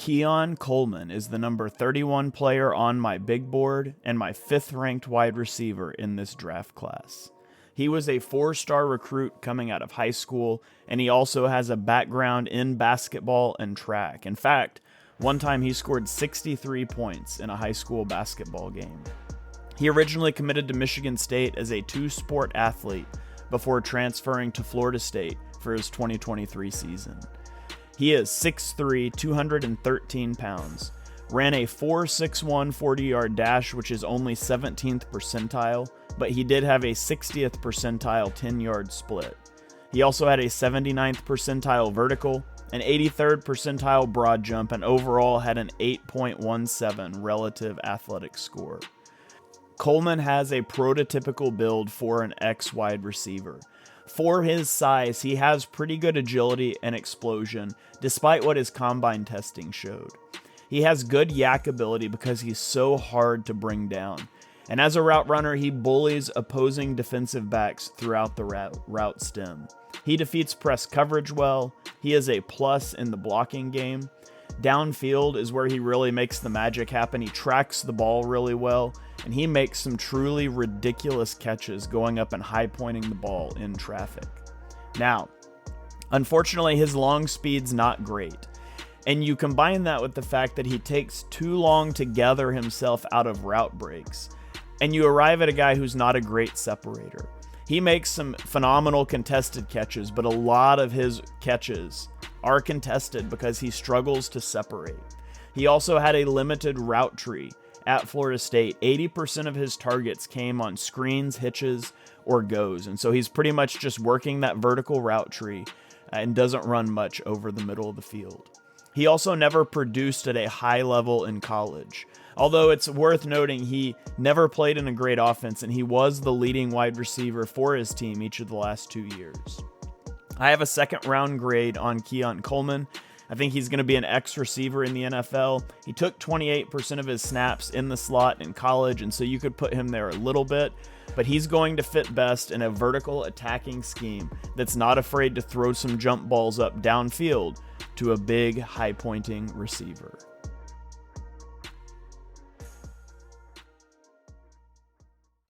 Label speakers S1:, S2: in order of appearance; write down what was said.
S1: Keon Coleman is the number 31 player on my big board and my 5th ranked wide receiver in this draft class. He was a 4-star recruit coming out of high school, and he also has a background in basketball and track. In fact, one time he scored 63 points in a high school basketball game. He originally committed to Michigan State as a 2-sport athlete before transferring to Florida State for his 2023 season. He is 6'3", 213 pounds, ran a 4.61 40-yard dash, which is only 17th percentile, but he did have a 60th percentile 10-yard split. He also had a 79th percentile vertical, an 83rd percentile broad jump, and overall had an 8.17 relative athletic score. Coleman has a prototypical build for an X wide receiver. For his size, he has pretty good agility and explosion, despite what his combine testing showed. He has good yak ability because he's so hard to bring down. And as a route runner, he bullies opposing defensive backs throughout the route stem. He defeats press coverage well. He is a plus in the blocking game. Downfield is where he really makes the magic happen. He tracks the ball really well, and he makes some truly ridiculous catches going up and high pointing the ball in traffic. Now, unfortunately, his long speed's not great. And you combine that with the fact that he takes too long to gather himself out of route breaks, and you arrive at a guy who's not a great separator. He makes some phenomenal contested catches, but a lot of his catches are contested because he struggles to separate. He also had a limited route tree at Florida State. 80% of his targets came on screens, hitches, or goes, and so he's pretty much just working that vertical route tree and doesn't run much over the middle of the field. He also never produced at a high level in college. Although it's worth noting he never played in a great offense, and he was the leading wide receiver for his team each of the last 2 years. I have a 2nd round grade on Keon Coleman. I think he's going to be an X receiver in the NFL. He took 28% of his snaps in the slot in college, and so you could put him there a little bit, but he's going to fit best in a vertical attacking scheme that's not afraid to throw some jump balls up downfield to a big, high-pointing receiver.